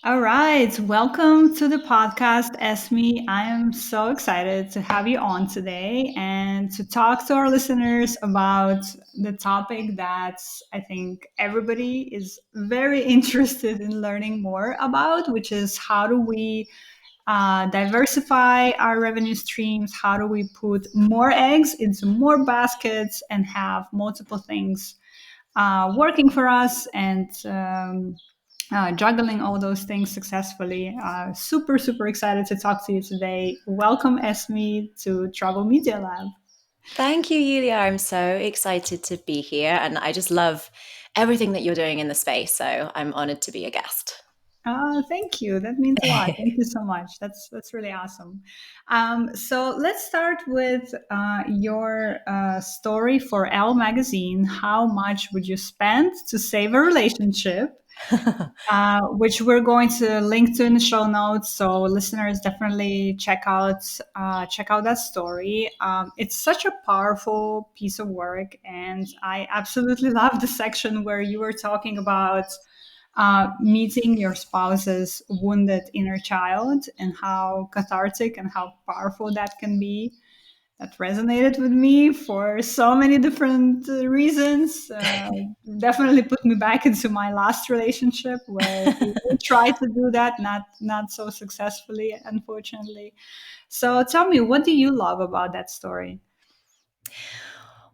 All right, welcome to the podcast, Esme. I am so excited to have you on today and to talk to our listeners about the topic that I think everybody is very interested in learning more about, which is how do we diversify our revenue streams? How do we put more eggs into more baskets and have multiple things working for us and juggling all those things successfully. Super excited to talk to you today. Welcome, Esme, to Travel Media Lab. Thank you, Yulia. I'm so excited to be here, and I just love everything that you're doing in the space. So I'm honored to be a guest. Thank you. That means a lot. Thank you so much. That's really awesome. So let's start with your story for Elle Magazine. How much would you spend to save a relationship? Which we're going to link to in the show notes. So listeners definitely check out that story. It's such a powerful piece of work, and I absolutely love the section where you were talking about meeting your spouse's wounded inner child and how cathartic and how powerful that can be. That resonated with me for so many different reasons. Definitely put me back into my last relationship where we tried to do that, not so successfully, unfortunately. So tell me, what do you love about that story?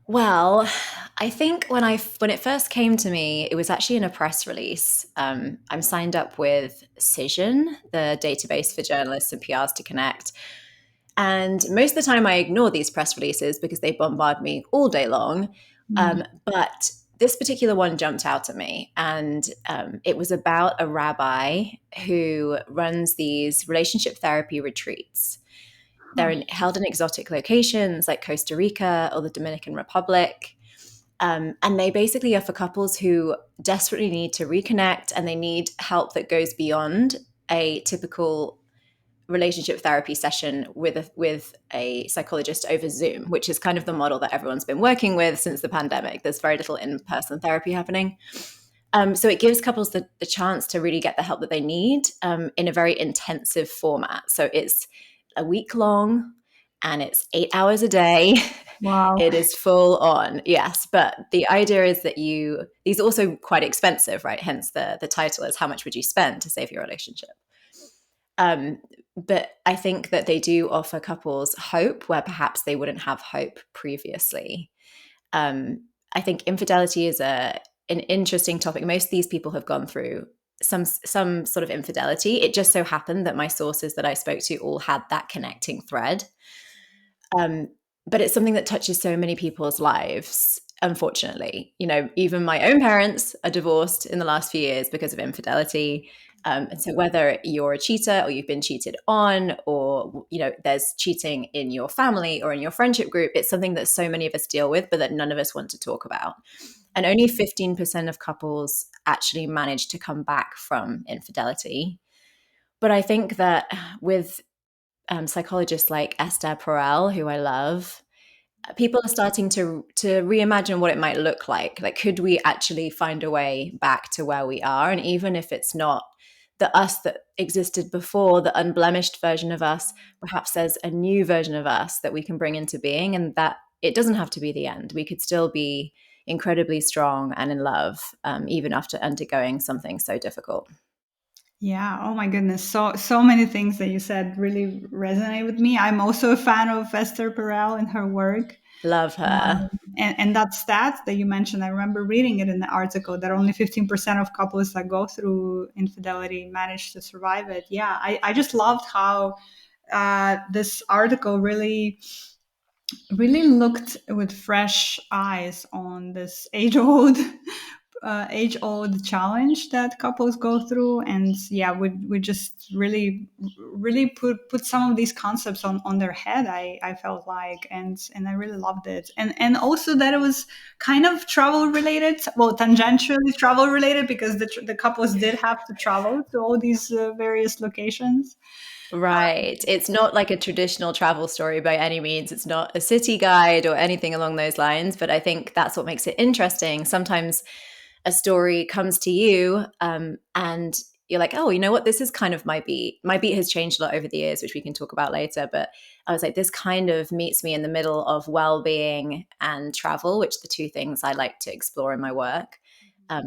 Well, I think when it first came to me, it was actually in a press release. I'm signed up with Cision, the database for journalists and PRs to connect. And most of the time, I ignore these press releases because they bombard me all day long. Mm. But this particular one jumped out at me, and it was about a rabbi who runs these relationship therapy retreats. Huh. Held in exotic locations like Costa Rica or the Dominican Republic. And they basically are for couples who desperately need to reconnect and they need help that goes beyond a typical relationship therapy session with a psychologist over Zoom, which is kind of the model that everyone's been working with since the pandemic. There's very little in-person therapy happening. So it gives couples the chance to really get the help that they need in a very intensive format. So it's a week long and it's 8 hours a day. Wow. It is full on, yes. But the idea is that these are also quite expensive, right? Hence the title is how much would you spend to save your relationship? Um, but I think that they do offer couples hope where perhaps they wouldn't have hope previously. I think infidelity is an interesting topic. Most of these people have gone through some sort of infidelity. It just so happened that my sources that I spoke to all had that connecting thread. Um, but it's something that touches so many people's lives. Unfortunately, even my own parents are divorced in the last few years because of infidelity. And so whether you're a cheater or you've been cheated on, or there's cheating in your family or in your friendship group, it's something that so many of us deal with, but that none of us want to talk about. And only 15% of couples actually manage to come back from infidelity. But I think that with psychologists like Esther Perel, who I love, people are starting to reimagine what it might look like. Like, could we actually find a way back to where we are? And even if it's not the us that existed before, the unblemished version of us, perhaps there's a new version of us that we can bring into being, and that it doesn't have to be the end. We could still be incredibly strong and in love, even after undergoing something so difficult. Yeah. Oh my goodness. So many things that you said really resonate with me. I'm also a fan of Esther Perel and her work. Love her. And that stat that you mentioned, I remember reading it in the article that only 15% of couples that go through infidelity manage to survive it. Yeah, I just loved how this article really looked with fresh eyes on this age old challenge that couples go through. And yeah, we just really put some of these concepts on their head. I felt like, and I really loved it. And also that it was kind of travel related, well, tangentially travel related, because the couples did have to travel to all these various locations. Right. It's not like a traditional travel story by any means. It's not a city guide or anything along those lines, but I think that's what makes it interesting. Sometimes a story comes to you, and you're like, oh, you know what, this is kind of my beat. My beat has changed a lot over the years, which we can talk about later, but I was like, this kind of meets me in the middle of well-being and travel, which are the two things I like to explore in my work.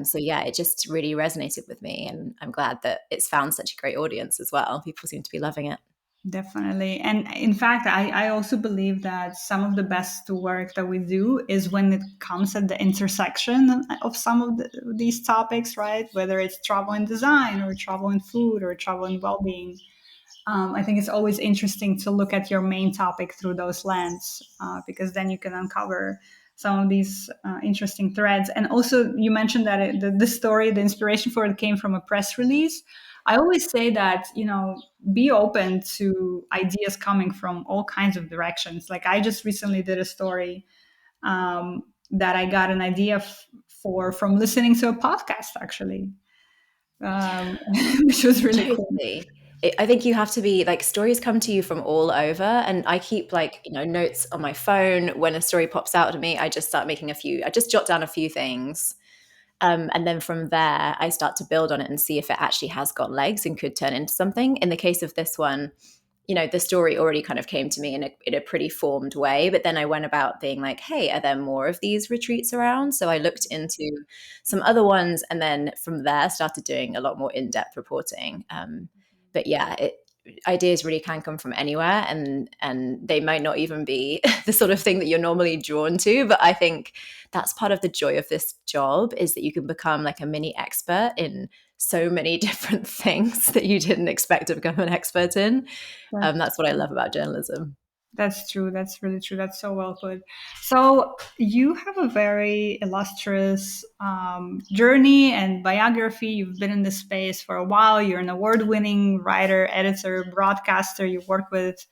So yeah, it just really resonated with me, and I'm glad that it's found such a great audience as well. People seem to be loving it. Definitely. And in fact, I also believe that some of the best work that we do is when it comes at the intersection of some of these topics, right? Whether it's travel and design, or travel and food, or travel and well being. I think it's always interesting to look at your main topic through those lens, because then you can uncover some of these interesting threads. And also, you mentioned that the story, the inspiration for it came from a press release. I always say that, be open to ideas coming from all kinds of directions. Like, I just recently did a story that I got an idea for from listening to a podcast, actually, which was really cool. Totally. I think you have to be like, stories come to you from all over, and I keep like, notes on my phone. When a story pops out to me, I just start making I just jot down a few things. And then from there, I start to build on it and see if it actually has got legs and could turn into something. In the case of this one, the story already kind of came to me in a pretty formed way. But then I went about being like, hey, are there more of these retreats around? So I looked into some other ones, and then from there started doing a lot more in-depth reporting. But yeah, ideas really can come from anywhere, and they might not even be the sort of thing that you're normally drawn to. But I think that's part of the joy of this job, is that you can become like a mini expert in so many different things that you didn't expect to become an expert in. That's what I love about journalism. That's true. That's really true. That's so well put. So you have a very illustrious journey and biography. You've been in this space for a while. You're an award-winning writer, editor, broadcaster. You work with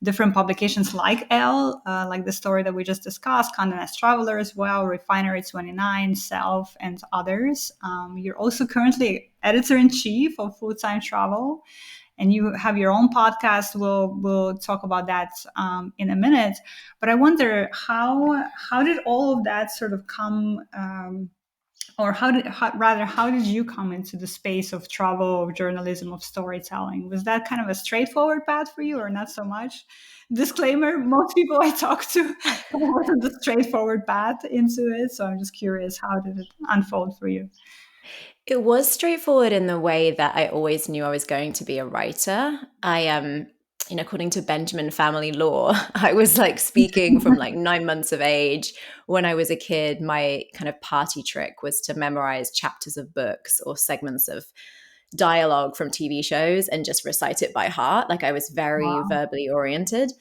different publications like Elle, like the story that we just discussed, Condé Nast Traveler as well, Refinery 29, Self, and others. You're also currently editor-in-chief of Full Time Travel, and you have your own podcast. We'll talk about that in a minute. But I wonder, how did all of that sort of come, or how did you come into the space of travel, of journalism, of storytelling? Was that kind of a straightforward path for you, or not so much? Disclaimer: most people I talk to wasn't a straightforward path into it. So I'm just curious, how did it unfold for you? It was straightforward in the way that I always knew I was going to be a writer. According to Benjamin family law, I was like speaking from like 9 months of age. When I was a kid, my kind of party trick was to memorize chapters of books or segments of dialogue from TV shows and just recite it by heart. Like, I was very Wow. verbally oriented.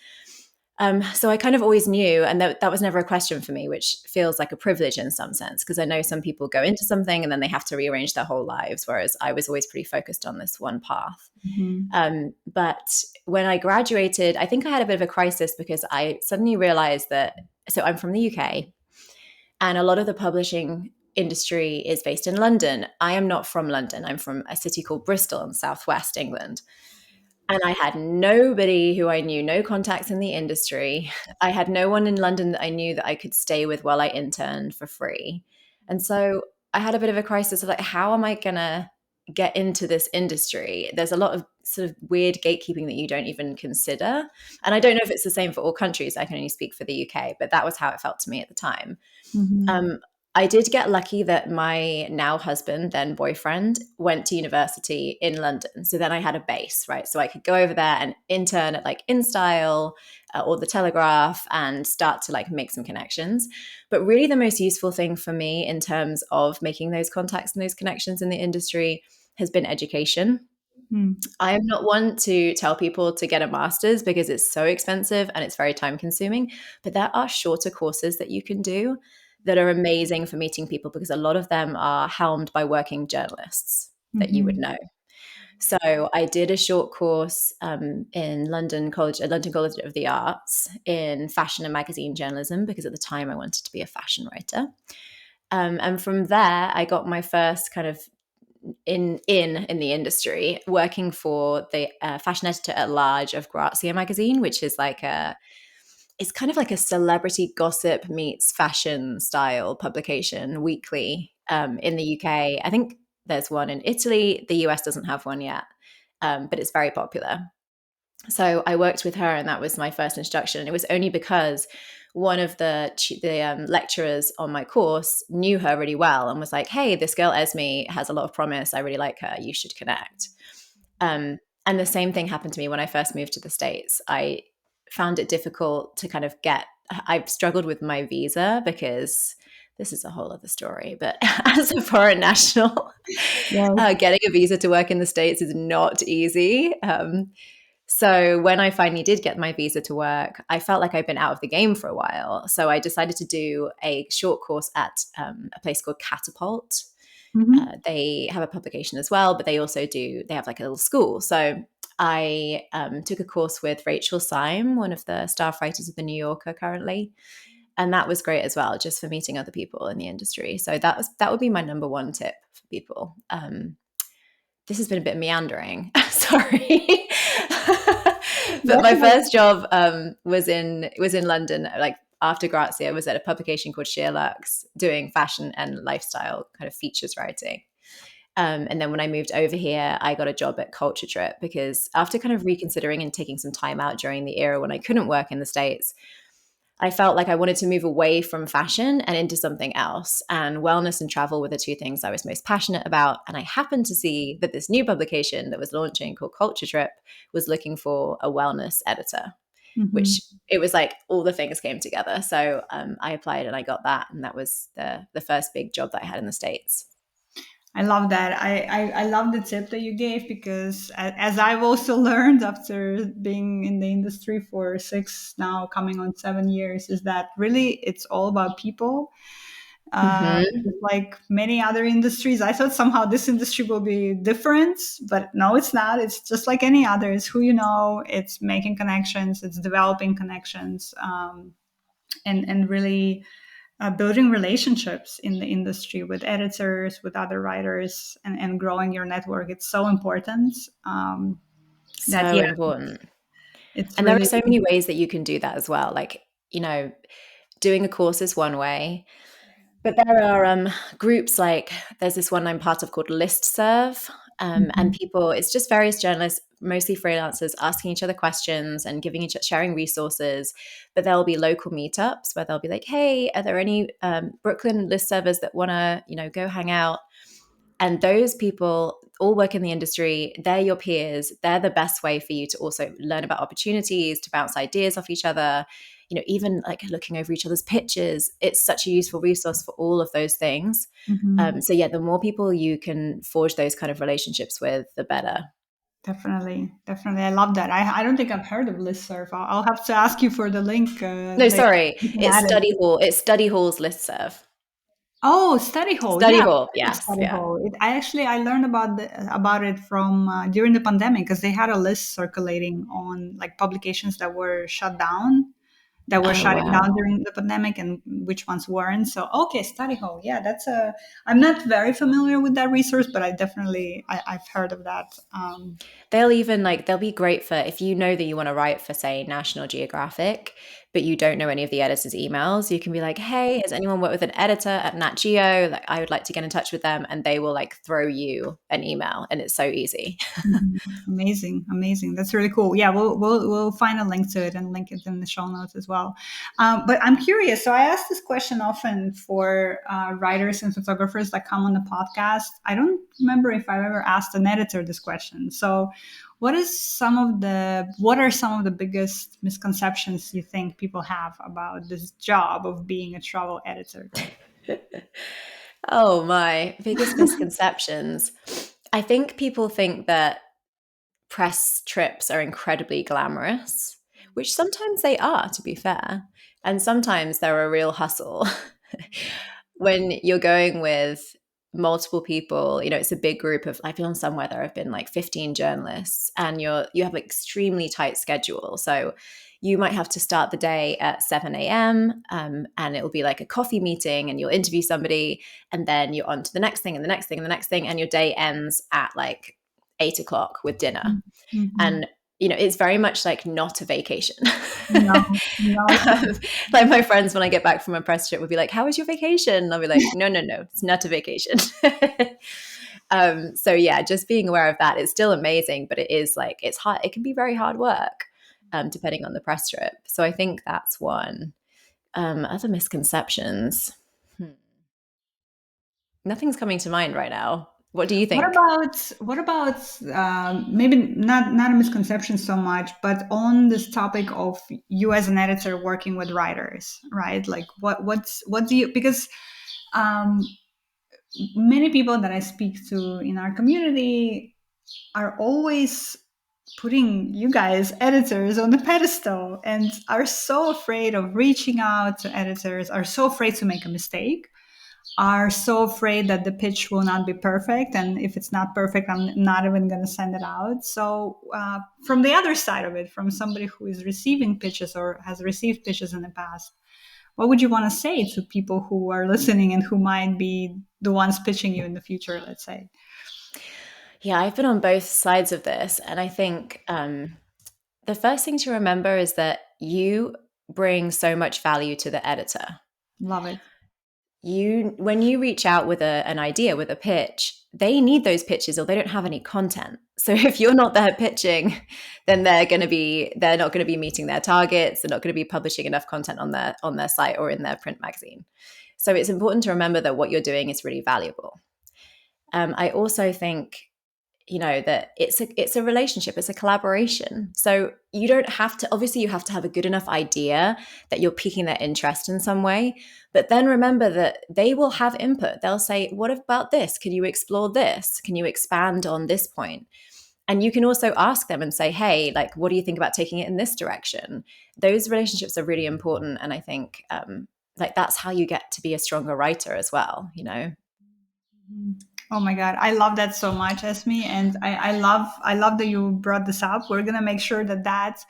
So I kind of always knew, and that was never a question for me, which feels like a privilege in some sense, because I know some people go into something and then they have to rearrange their whole lives, whereas I was always pretty focused on this one path. Mhm. But when I graduated, I think I had a bit of a crisis, because I suddenly realized that, so I'm from the UK, and a lot of the publishing industry is based in London. I am not from London. I'm from a city called Bristol in southwest England. And I had nobody who I knew, no contacts in the industry. I had no one in London that I knew that I could stay with while I interned for free. And so I had a bit of a crisis of like, how am I going to get into this industry? There's a lot of sort of weird gatekeeping that you don't even consider. And I don't know if it's the same for all countries. I can only speak for the UK, but that was how it felt to me at the time. Mhm. Um, I did get lucky that my now husband, then boyfriend, went to university in London. So then I had a base, right? So I could go over there and intern at like InStyle or the Telegraph and start to like make some connections. But really, the most useful thing for me in terms of making those contacts and those connections in the industry has been education. Mm. I am not one to tell people to get a master's, because it's so expensive and it's very time consuming. But there are shorter courses that you can do that are amazing for meeting people, because a lot of them are helmed by working journalists that you would Mhm. know. So I did a short course in London College of the Arts, in fashion and magazine journalism, because at the time I wanted to be a fashion writer. And from there, I got my first kind of in the industry, working for the fashion editor at large of Grazia magazine, which is like it's kind of like a celebrity gossip meets fashion style publication weekly in the UK. I think There's one in Italy. The US doesn't have one yet, but it's very popular. So I worked with her, and that was my first introduction. And it was only because one of the lecturers on my course knew her really well and was like, "Hey, this girl Esme has a lot of promise. I really like her. You should connect." And the same thing happened to me when I first moved to the States. I found it difficult to kind of I've struggled with my visa because this is a whole other story. But as a foreign national, Yes. getting a visa to work in the States is not easy. So when I finally did get my visa to work, I felt like I'd been out of the game for a while. So I decided to do a short course at a place called Catapult. Mm-hmm. They have a publication as well, but they have like a little school. So I took a course with Rachel Syme, one of the staff writers of The New Yorker currently. And that was great as well, just for meeting other people in the industry. So that would be my number one tip for people. This has been a bit meandering. Sorry. But my Definitely. first job was in London. Like after Grazia, was at a publication called Sheer Lux, doing fashion and lifestyle kind of features writing. And then when I moved over here, I got a job at Culture Trip because after kind of reconsidering and taking some time out during the era when I couldn't work in the States, I felt like I wanted to move away from fashion and into something else. And wellness and travel were the two things I was most passionate about. And I happened to see that this new publication that was launching called Culture Trip was looking for a wellness editor, Mm-hmm. which it was like all the things came together. So I applied and I got that. And that was the first big job that I had in the States. I love that. I love the tip that you gave because as I've also learned after being in the industry for 6 now coming on 7 years is that really it's all about people. Mm-hmm. Just like many other industries, I thought somehow this industry will be different, but no, it's not. It's just like any other. It's who you know, it's making connections, it's developing connections, and really building relationships in the industry with editors, with other writers, and growing your network. It's so important. That So yeah, important. it's And there are really. so many ways that you can do that as well. Like, doing a course is one way. But there are groups like there's this one I'm part of called Listserv, and Mhm, people. It's just various journalists, mostly freelancers, asking each other questions and sharing resources. But there will be local meetups where they'll be like, "Hey, are there any Brooklyn list servers that want to go hang out?" And those people all work in the industry. They're your peers. They're the best way for you to also learn about opportunities, to bounce ideas off each other, even like looking over each other's pictures. It's such a useful resource for all of those things. mhm. So, yeah, the more people you can forge those kind of relationships with, the better. Definitely, definitely. I love that. I don't think I've heard of listserv. I'll have to ask you for the link. No, sorry. You can It's add it. study hall. It's study hall's listserv. Oh, study hall. Study Yeah, I've hall. heard of Yes. study Yeah. hall. I learned about it from during the pandemic because they had a list circulating on like publications that were shut down, that were Oh, shutting wow. down during the pandemic, and which ones weren't. So okay, study hall. Yeah, that's a. I'm not very familiar with that resource, but I've heard of that. They'll be great for if you know that you want to write for, say, National Geographic, but you don't know any of the editors' emails. You can be like, "Hey, has anyone worked with an editor at Nat Geo? Like, I would like to get in touch with them," and they will like throw you an email, and it's so easy. Mhm. Amazing, amazing. That's really cool. Yeah, we'll find a link to it and link it in the show notes as well. But I'm curious. So I ask this question often for writers and photographers that come on the podcast. I don't remember if I've ever asked an editor this question. So, what are some of the biggest misconceptions you think people have about this job of being a travel editor? Oh, my biggest misconceptions. I think people think that press trips are incredibly glamorous, which sometimes they are, to be fair. And sometimes they're a real hustle. When you're going with multiple people, it's a big group of, I've been on somewhere there have been like 15 journalists, and you have an extremely tight schedule. So you might have to start the day at 7 a.m. And it will be like a coffee meeting, and you'll interview somebody, and then you're on to the next thing and the next thing and the next thing, and your day ends at like 8 o'clock with dinner. Mhm. And it's very much like not a vacation. No, no, it's not. um, like my friends, when I get back from a press trip, would be like, "How was your vacation?" And I'll be like, "No, no, no, it's not a vacation." So yeah, just being aware of that. It's still amazing, but it is like, it's hard. It can be very hard work, depending on the press trip. So I think that's one. Other misconceptions. Hmm. Nothing's coming to mind right now. What do you think? What about maybe not a misconception so much, but on this topic of you as an editor working with writers, right? Like what do you, because um, many people that I speak to in our community are always putting you guys editors on the pedestal and are so afraid of reaching out to editors, are so afraid to make a mistake, are so afraid that the pitch will not be perfect, and if it's not perfect, I'm not even going to send it out. So from the other side of it, from somebody who is receiving pitches or has received pitches in the past, what would you want to say to people who are listening and who might be the ones pitching you in the future, let's say? Yeah, I've been on both sides of this. And I think the first thing to remember is that you bring so much value to the editor. Love it. When you reach out with an idea, with a pitch, they need those pitches or they don't have any content. So if you're not there pitching, then they're not going to be meeting their targets. They're not going to be publishing enough content on their site or in their print magazine. So it's important to remember that what you're doing is really valuable. I also think, that it's a relationship, it's a collaboration. So you don't have to, obviously you have to have a good enough idea that you're piquing their interest in some way, but then remember that they will have input. They'll say, what about this? Can you explore this? Can you expand on this point? And you can also ask them and say, hey, like, what do you think about taking it in this direction? Those relationships are really important. And I think like that's how you get to be a stronger writer as well. Oh my God, I love that so much, Esme, and I love that you brought this up. We're gonna make sure that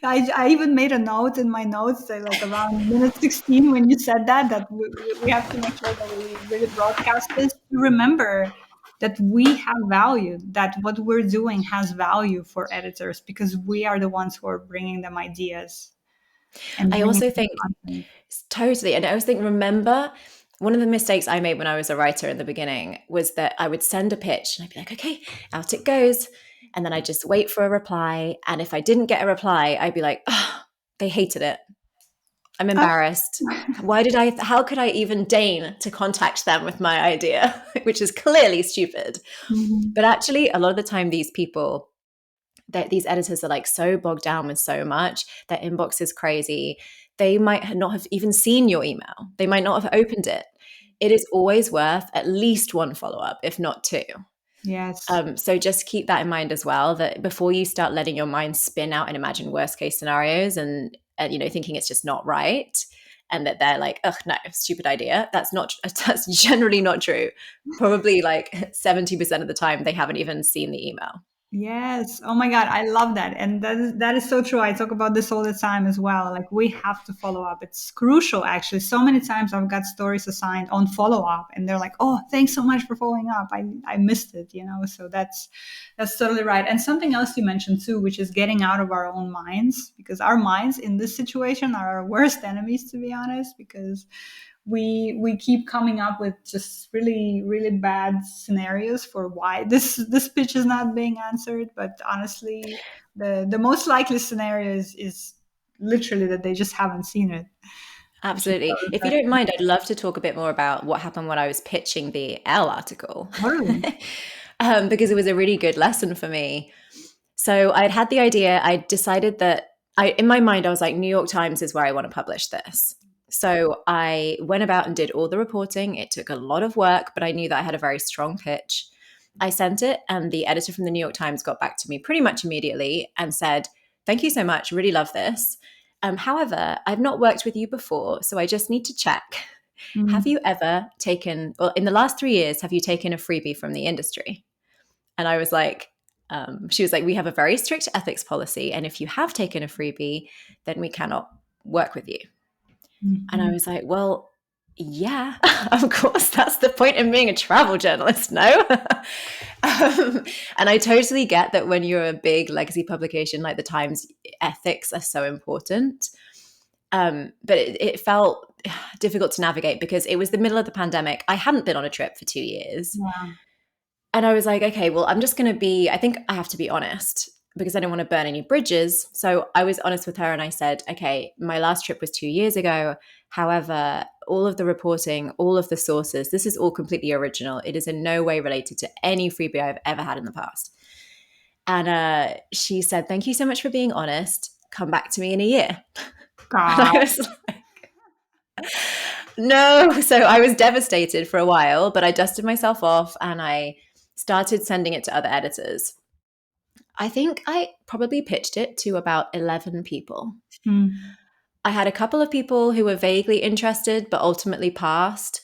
I even made a note in my notes, like around minute 16 when you said that we have to make sure that we really broadcast this to remember that we have value, that what we're doing has value for editors because we are the ones who are bringing them ideas and I bringing also them think content. totally. And I was thinking, remember, one of the mistakes I made when I was a writer in the beginning was that I would send a pitch and I'd be like, okay, out it goes. And then I just wait for a reply. And if I didn't get a reply, I'd be like, oh, they hated it. I'm embarrassed. How could I even deign to contact them with my idea, which is clearly stupid. Mhm. But actually, a lot of the time, these editors are like so bogged down with so much, their inbox is crazy. They might not have even seen your email. They might not have opened it. It is always worth at least one follow-up, if not two. Yes. So just keep that in mind as well, that before you start letting your mind spin out and imagine worst case scenarios and thinking it's just not right and that they're like, oh no, stupid idea. That's generally not true. Probably like 70% of the time they haven't even seen the email. Yes. Oh my God, I love that. And that is so true. I talk about this all the time as well. Like we have to follow up. It's crucial actually. So many times I've got stories assigned on follow up and they're like, "Oh, thanks so much for following up. I missed it." So that's totally right. And something else you mentioned too, which is getting out of our own minds because our minds in this situation are our worst enemies, to be honest, because we keep coming up with just really really bad scenarios for why this pitch is not being answered, but honestly the most likely scenario is literally that they just haven't seen it, which is so Absolutely. If you don't refreshing. mind, I'd love to talk a bit more about what happened when I was pitching the Elle article, Totally. because it was a really good lesson for me. So I'd had the idea. I decided that in my mind, I was like, New York Times is where I want to publish this. So I went about and did all the reporting. It took a lot of work, but I knew that I had a very strong pitch. I sent it, and the editor from the New York Times got back to me pretty much immediately and said, thank you so much. Really love this. However, I've not worked with you before, so I just need to check. Have Mm. you ever taken, well, in the last 3 years, have you taken a freebie from the industry? And I was like, she was like, we have a very strict ethics policy. And if you have taken a freebie, then we cannot work with you. And I Mhm. was like, well, yeah, of course, that's the point in being a travel journalist, no? And I totally get that when you're a big legacy publication like the Times, ethics are so important. But it felt difficult to navigate because it was the middle of the pandemic. I hadn't been on a trip for 2 years. Yeah. And I was like, okay, well, I think I have to be honest because I don't want to burn any bridges. So I was honest with her and I said, okay, my last trip was 2 years ago. However, all of the reporting, all of the sources, this is all completely original. It is in no way related to any freebie I've ever had in the past. And she said, thank you so much for being honest. Come back to me in a year. And I God. was like, no. So I was devastated for a while, but I dusted myself off and I started sending it to other editors. I think I probably pitched it to about 11 people. Hmm. I had a couple of people who were vaguely interested, but ultimately passed.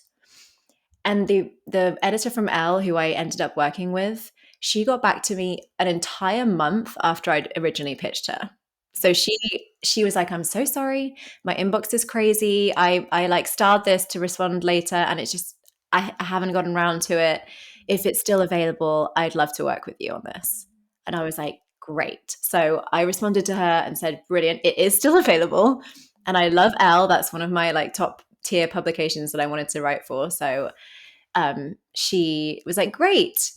And the editor from Elle, who I ended up working with, she got back to me an entire month after I'd originally pitched her. So she was like, I'm so sorry. My inbox is crazy. I like starred this to respond later and it's just I haven't gotten around to it. If it's still available, I'd love to work with you on this. And I was like, great. So I responded to her and said, brilliant, it is still available. And I love Elle. That's one of my like top tier publications that I wanted to write for. So she was like, great.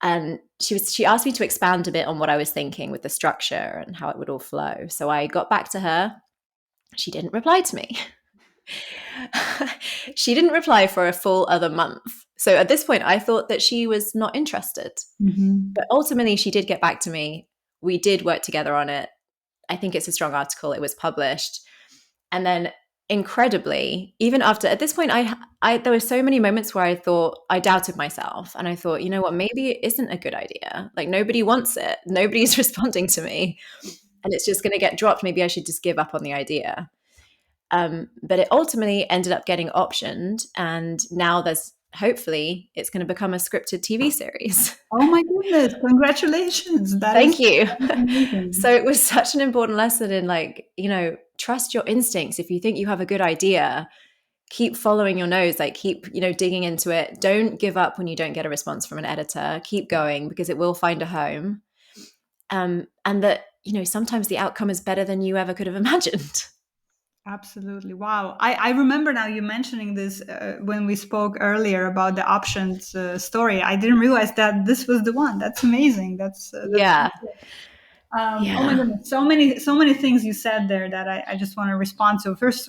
And she asked me to expand a bit on what I was thinking with the structure and how it would all flow. So I got back to her. She didn't reply to me. She didn't reply for a full other month. So at this point, I thought that she was not interested. Hmm. But ultimately, she did get back to me. We did work together on it. I think it's a strong article. It was published. And then incredibly, even after at this point, I there were so many moments where I thought I doubted myself and I thought, you know what, maybe it isn't a good idea. Like nobody wants it. Nobody's responding to me. And it's just gonna get dropped. Maybe I should just give up on the idea. But it ultimately ended up getting optioned, and now there's hopefully it's going to become a scripted TV series. Oh my goodness! Congratulations. Thank you. That is So amazing. it was such an important lesson in like, trust your instincts. If you think you have a good idea, keep following your nose, like keep, digging into it. Don't give up when you don't get a response from an editor. Keep going because it will find a home. And that, sometimes the outcome is better than you ever could have imagined. Absolutely. Wow. I remember now you mentioning this when we spoke earlier about the options story. I didn't realize that this was the one. That's amazing. That's Yeah. oh my Yeah. goodness. So many things you said there that I just want to respond to. First,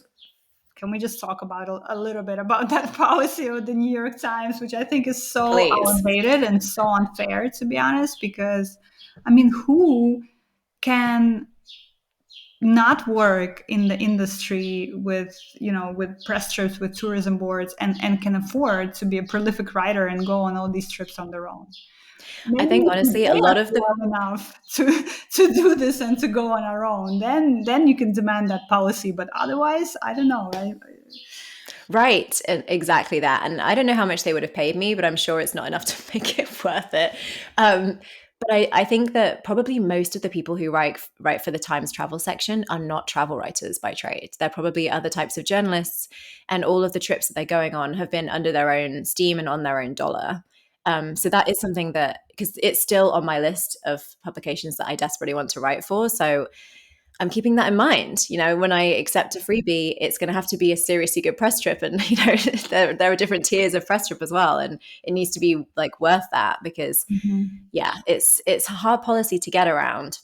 can we just talk about a little bit about that policy of the New York Times, which I think is so Please. outdated and so unfair, to be honest, because I mean, who can not work in the industry with with press trips, with tourism boards, and can afford to be a prolific writer and go on all these trips on their own? I Maybe think we can honestly, a pay lot us of the well enough to do this and to go on our own, then you can demand that policy, but otherwise I don't know. right, and exactly that. And I don't know how much they would have paid me, but I'm sure it's not enough to make it worth it. Um, but I think that probably most of the people who write for the Times travel section are not travel writers by trade. They're probably other types of journalists, and all of the trips that they're going on have been under their own steam and on their own dollar. So that is something that, because it's still on my list of publications that I desperately want to write for. So I'm keeping that in mind. When I accept a freebie, it's going to have to be a seriously good press trip, and there are different tiers of press trip as well, and it needs to be like worth that because, Mhm. yeah, it's a hard policy to get around.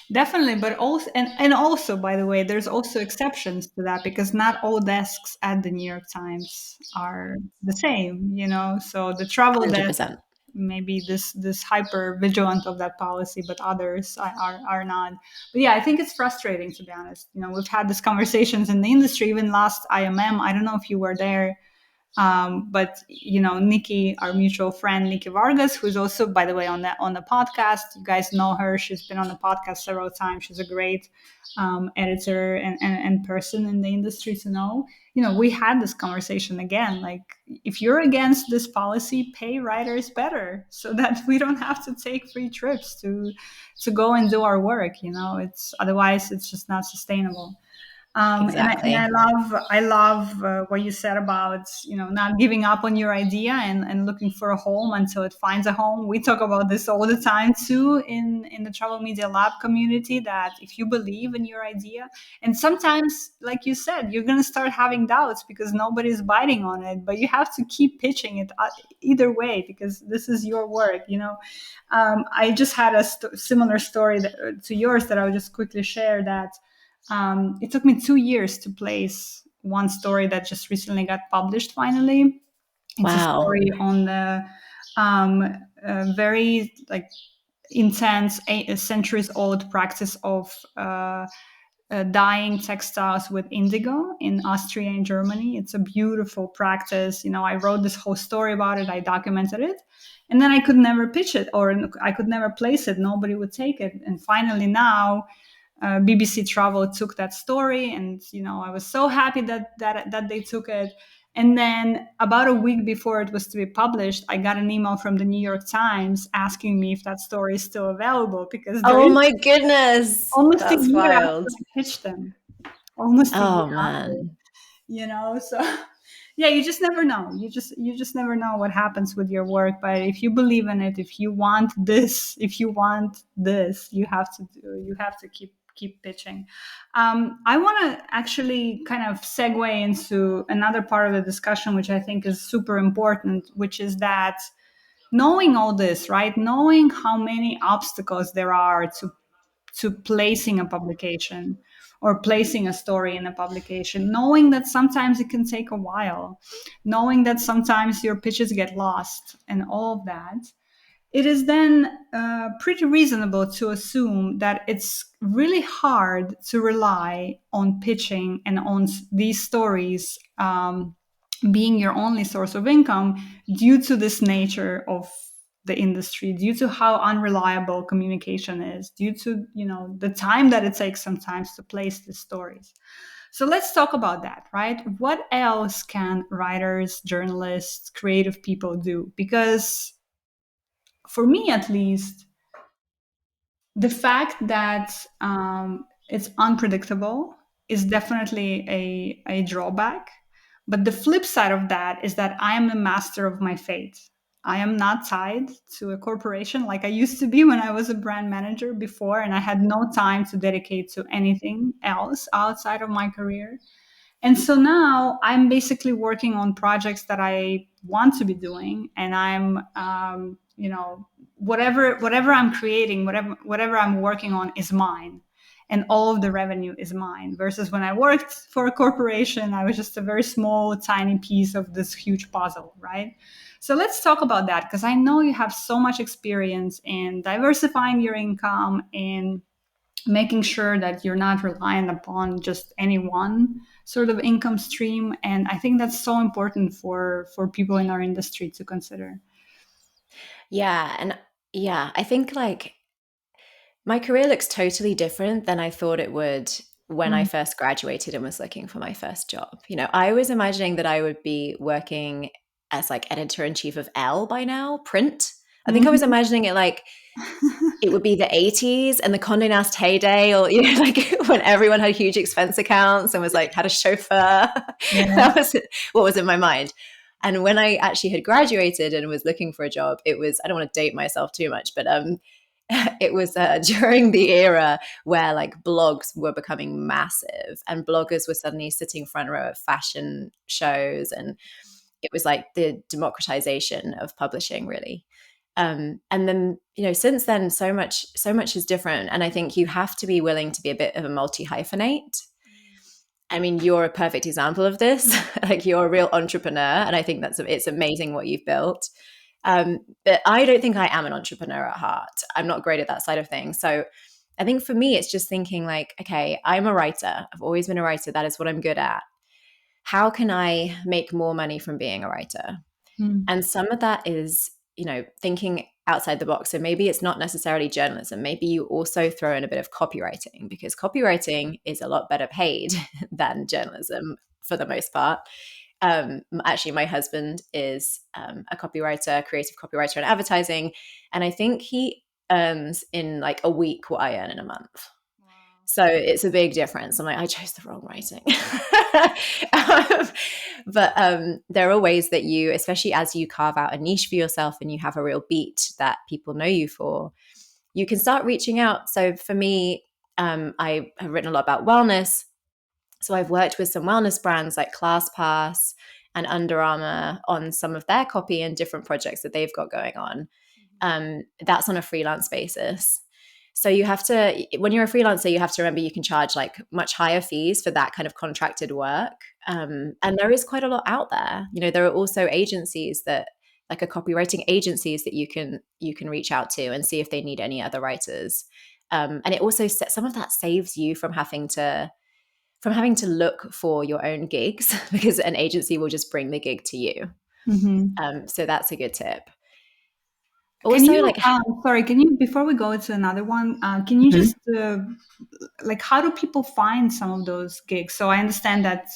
Definitely, but also and also, by the way, there's also exceptions to that because not all desks at the New York Times are the same, So the travel desk 100%. maybe this hyper vigilant of that policy, but others are not. But yeah, I think it's frustrating, to be honest. We've had these conversations in the industry, even last IMM. I don't know if you were there, but Nikki, our mutual friend, Nikki Vargas, who's also, by the way, on the podcast. You guys know her. She's been on the podcast several times. She's a great editor and person in the industry to know. We had this conversation again. Like, if you're against this policy, pay writers better so that we don't have to take free trips to go and do our work. It's otherwise it's just not sustainable. And Exactly. I love what you said about, not giving up on your idea and looking for a home until it finds a home. We talk about this all the time too in the Travel Media Lab community, that if you believe in your idea, and sometimes, like you said, you're going to start having doubts because nobody's biting on it, but you have to keep pitching it either way, because this is your work. I just had a similar story to yours that I'll just quickly share, that it took me 2 years to place one story that just recently got published finally. It's a Wow. story on the very like intense centuries old practice of dyeing textiles with indigo in Austria and Germany. It's a beautiful practice. I wrote this whole story about it, I documented it, and then I could never pitch it, or I could never place it. Nobody would take it. And finally now, BBC Travel took that story, and I was so happy that they took it. And then about a week before it was to be published, I got an email from the New York Times asking me if that story is still available, because there Oh is my goodness. almost a That's year after wild. I pitched them. Almost a year Oh after, man. so yeah, you just never know. You just never know what happens with your work. But if you believe in it, if you want this, you have to keep pitching. I want to actually kind of segue into another part of the discussion, which I think is super important, which is that knowing all this, right? Knowing how many obstacles there are to placing a publication or placing a story in a publication, knowing that sometimes it can take a while, knowing that sometimes your pitches get lost and all of that, it is then pretty reasonable to assume that it's really hard to rely on pitching and on these stories being your only source of income, due to this nature of the industry, due to how unreliable communication is, due to the time that it takes sometimes to place these stories. So let's talk about that, right? What else can writers, journalists, creative people do? Because for me at least, the fact that it's unpredictable is definitely a drawback. But the flip side of that is that I am the master of my fate. I am not tied to a corporation like I used to be when I was a brand manager before, and I had no time to dedicate to anything else outside of my career. And so now I'm basically working on projects that I want to be doing, and I'm, whatever I'm creating, whatever I'm working on is mine, and all of the revenue is mine. Versus when I worked for a corporation, I was just a very small, tiny piece of this huge puzzle, right? So let's talk about that, because I know you have so much experience in diversifying your income, in making sure that you're not reliant upon just any one sort of income stream. And I think that's so important for people in our industry to consider. Yeah. And yeah, I think like my career looks totally different than I thought it would when I Mm. first graduated and was looking for my first job. I was imagining that I would be working as like editor in chief of Elle by now, print. I think I was Mhm. imagining it like it would be the 80s and the Condé Nast heyday, or like when everyone had huge expense accounts and was like had a chauffeur. Yeah. That was what was in my mind. And when I actually had graduated and was looking for a job, it was, I don't want to date myself too much, but it was during the era where like blogs were becoming massive and bloggers were suddenly sitting front row at fashion shows, and it was like the democratization of publishing, really. And then since then, so much is different, and I think you have to be willing to be a bit of a multi hyphenate. I mean, you're a perfect example of this. Like you're a real entrepreneur, and I think it's amazing what you've built. But I don't think I am an entrepreneur at heart. I'm not great at that side of things. So I think for me, it's just thinking like, okay, I'm a writer. I've always been a writer. That is what I'm good at. How can I make more money from being a writer? Mm. And some of that is, thinking outside the box. So maybe it's not necessarily journalism. Maybe you also throw in a bit of copywriting, because copywriting is a lot better paid than journalism for the most part. Actually, my husband is a copywriter, creative copywriter in advertising. And I think he earns in like a week what I earn in a month. So it's a big difference. I'm like, I chose the wrong writing. um, but there are ways that you, especially as you carve out a niche for yourself and you have a real beat that people know you for, you can start reaching out. So for me, I have written a lot about wellness. So I've worked with some wellness brands like ClassPass and Under Armour on some of their copy and different projects that they've got going on. That's on a freelance basis. So you have to, when you're a freelancer, you have to remember you can charge like much higher fees for that kind of contracted work. And there is quite a lot out there. You know, there are also agencies that, like a copywriting agencies that you can reach out to and see if they need any other writers. And it also some of that saves you from having to look for your own gigs because an agency will just bring the gig to you. Mm-hmm. So that's a good tip. Can Also, you, like, sorry, can you, before we go to another one, can you mhm. just, like, how do people find some of those gigs? So I understand that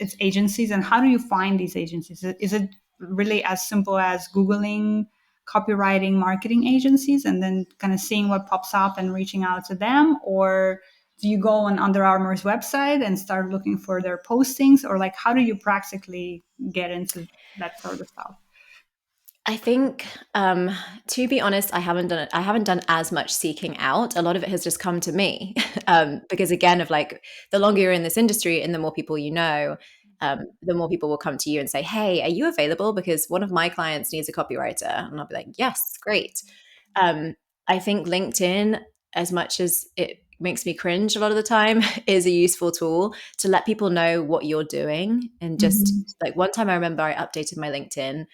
it's agencies, and how do you find these agencies? Is it really as simple as Googling copywriting marketing agencies and then kind of seeing what pops up and reaching out to them? Or do you go on Under Armour's website and start looking for their postings? Or like, how do you practically get into that sort of stuff? I think, to be honest, I haven't done as much seeking out. A lot of it has just come to me, because again, of like the longer you're in this industry and the more people you know, the more people will come to you and say, "Hey, are you available? Because one of my clients needs a copywriter," and I'll be like, "Yes, great." Um, I think LinkedIn, as much as it makes me cringe a lot of the time, is a useful tool to let people know what you're doing. And just Mhm. like one time, I remember I updated my LinkedIn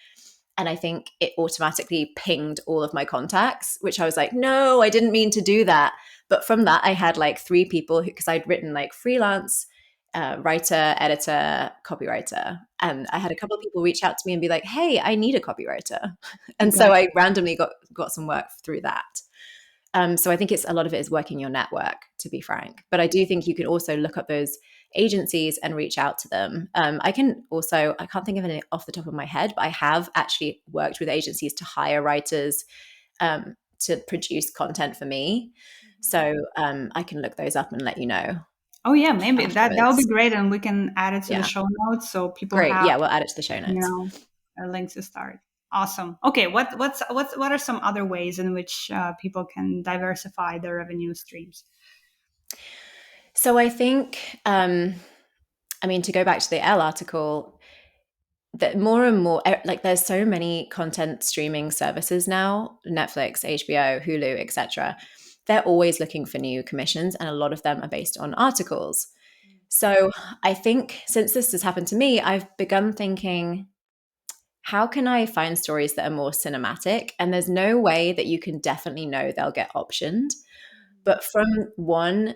and I think it automatically pinged all of my contacts, which I was like, no, I didn't mean to do that. But from that, I had like three people because I'd written like freelance, writer, editor, copywriter. And I had a couple of people reach out to me and be like, hey, I need a copywriter. And so Gotcha. I randomly got some work through that. So I think it's a lot of it is working your network, to be frank. But I do think you can also look up those agencies and reach out to them. I can't think of any off the top of my head, but I have actually worked with agencies to hire writers to produce content for me. So I can look those up and let you know Oh yeah, maybe that would be afterwards. great, and we can add it to the Yeah, show notes so people great. have, Yeah, we'll add it to the show you notes. know, a link to start. Awesome. Okay, what are some other ways in which people can diversify their revenue streams? So I think, I mean, to go back to the Elle article, that more and more, like there's so many content streaming services now, Netflix, HBO, Hulu, etc. They're always looking for new commissions, and a lot of them are based on articles. So I think since this has happened to me, I've begun thinking, how can I find stories that are more cinematic? And there's no way that you can definitely know they'll get optioned, but from one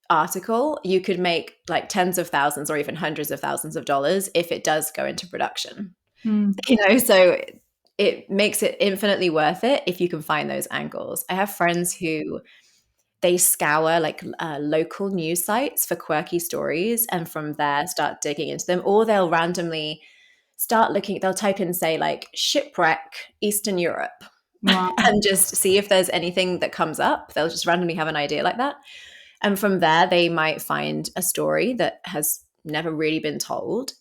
article, you could make like tens of thousands or even hundreds of thousands of dollars if it does go into production. Hmm. So it makes it infinitely worth it if you can find those angles. I have friends who they scour like local news sites for quirky stories and from there start digging into them, or they'll randomly start looking, they'll type in, say, like shipwreck Eastern Europe Wow. and just see if there's anything that comes up. They'll just randomly have an idea like that. And from there, they might find a story that has never really been told.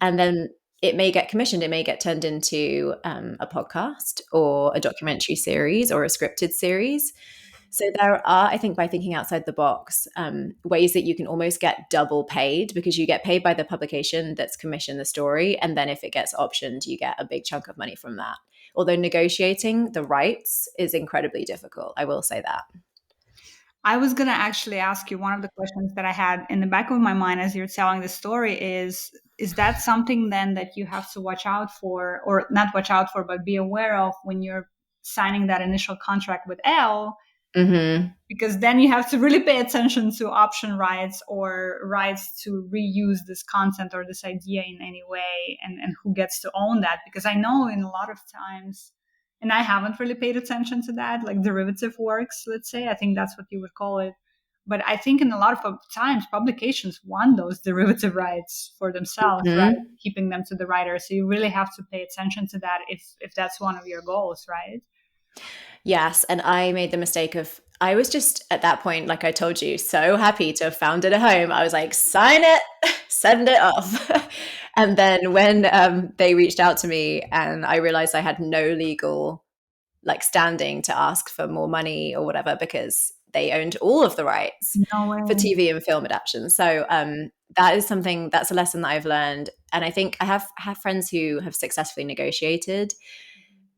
And then it may get commissioned, it may get turned into a podcast or a documentary series or a scripted series. So there are, I think, by thinking outside the box, ways that you can almost get double paid because you get paid by the publication that's commissioned the story. And then if it gets optioned, you get a big chunk of money from that. Although negotiating the rights is incredibly difficult. I will say that. I was gonna actually ask you, one of the questions that I had in the back of my mind as you're telling the story is that something then that you have to watch out for, or not watch out for, but be aware of when you're signing that initial contract with L, Hmm. because then you have to really pay attention to option rights or rights to reuse this content or this idea in any way, and who gets to own that. Because I know in a lot of times, and I haven't really paid attention to that, like derivative works, let's say, I think that's what you would call it. But I think in a lot of times publications want those derivative rights for themselves, right? Hmm. Keeping them to the writer. So you really have to pay attention to that if that's one of your goals, right? Yes, and I made the mistake of I was just at that point, like I told you, so happy to have founded a home. I was like, sign it, send it off. And then when they reached out to me and I realized I had no legal like standing to ask for more money or whatever, because they owned all of the rights No for way. TV and film adaptations. So that is something, that's a lesson that I've learned. And I think I have friends who have successfully negotiated,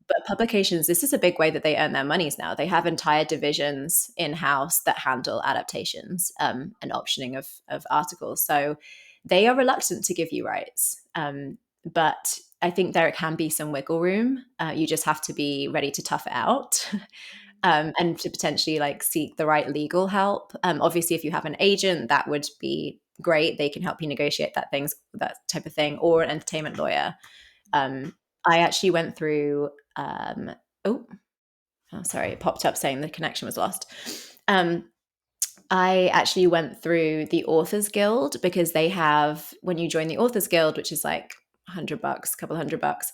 but publications, this is a big way that they earn their monies now. They have entire divisions in-house that handle adaptations and optioning of articles. So they are reluctant to give you rights. But I think there can be some wiggle room. You just have to be ready to tough it out. And to potentially like seek the right legal help. Obviously, if you have an agent, that would be great. They can help you negotiate that type of thing, or an entertainment lawyer. I actually went through. Oh, sorry, it popped up saying the connection was lost. I actually went through the Authors Guild, because they have, when you join the Authors Guild, which is like $100, a couple $100,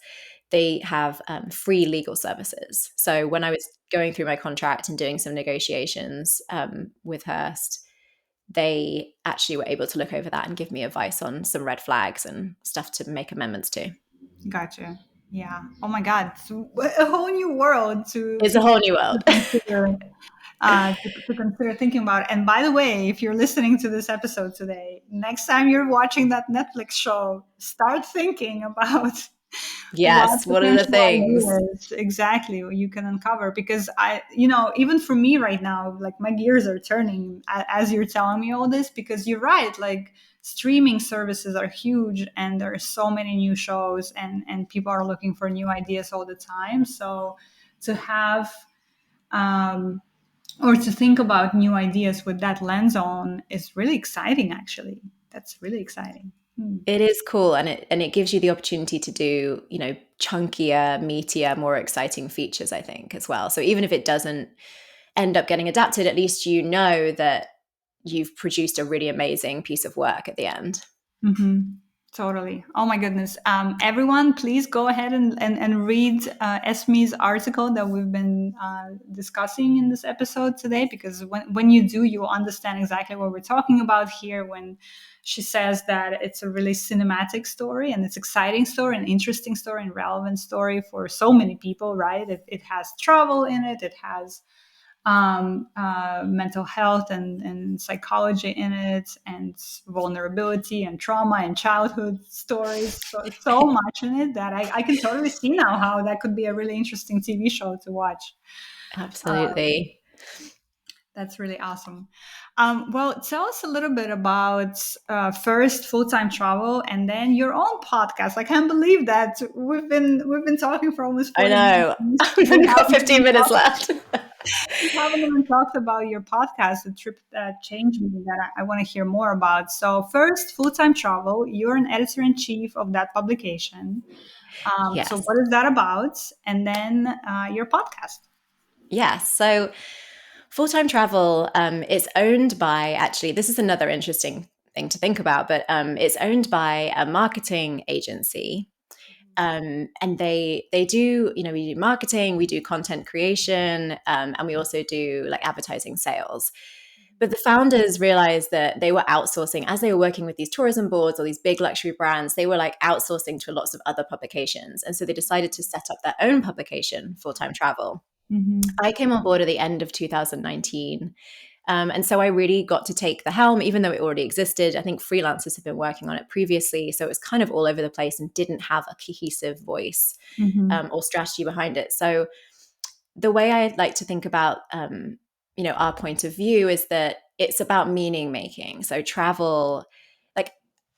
they have free legal services. So when I was going through my contract and doing some negotiations with Hearst, they actually were able to look over that and give me advice on some red flags and stuff to make amendments to. Gotcha. Yeah. Oh my God. So a whole new world It's a whole new to world. consider to consider thinking about. And by the way, if you're listening to this episode today, next time you're watching that Netflix show, start thinking about what Yes. What are the potential things? ideas exactly you can uncover. Because even for me right now, like my gears are turning as you're telling me all this, because you're right, like streaming services are huge and there are so many new shows and people are looking for new ideas all the time. So to have or to think about new ideas with that lens on is really exciting, actually. That's really exciting. Hmm. It is cool, and it gives you the opportunity to do, chunkier, meatier, more exciting features, I think, as well. So even if it doesn't end up getting adapted, at least you know that you've produced a really amazing piece of work at the end. Mm-hmm. Totally. Oh my goodness. Everyone, please go ahead and read Esme's article that we've been discussing in this episode today, because when you do, you will understand exactly what we're talking about here when she says that it's a really cinematic story and it's exciting story and interesting story and relevant story for so many people, right? It has travel in it. It has mental health and psychology in it, and vulnerability and trauma and childhood stories. So much in it that I can totally see now how that could be a really interesting TV show to watch. Absolutely. That's really awesome. Well, tell us a little bit about first full-time travel and then your own podcast. I can't believe that we've been talking for almost I 40 know. minutes. We've We only got haven't 15 even minutes talked left. We haven't even talked about your podcast, the trip that changed me, that I want to hear more about. So, first, full time travel. You're an editor in chief of that publication. So, Yes. what is that about? And then your podcast. Yes. So full-time travel is owned by, actually, this is another interesting thing to think about, but it's owned by a marketing agency. And they do, we do marketing, we do content creation, and we also do like advertising sales. But the founders realized that they were outsourcing as they were working with these tourism boards or these big luxury brands. They were like outsourcing to lots of other publications, and so they decided to set up their own publication, Full Time Travel. Mm-hmm. I came on board at the end of 2019. And so I really got to take the helm, even though it already existed. I think freelancers have been working on it previously. So it was kind of all over the place and didn't have a cohesive voice Mm-hmm. or strategy behind it. So the way I like to think about, our point of view is that it's about meaning making. So travel, like,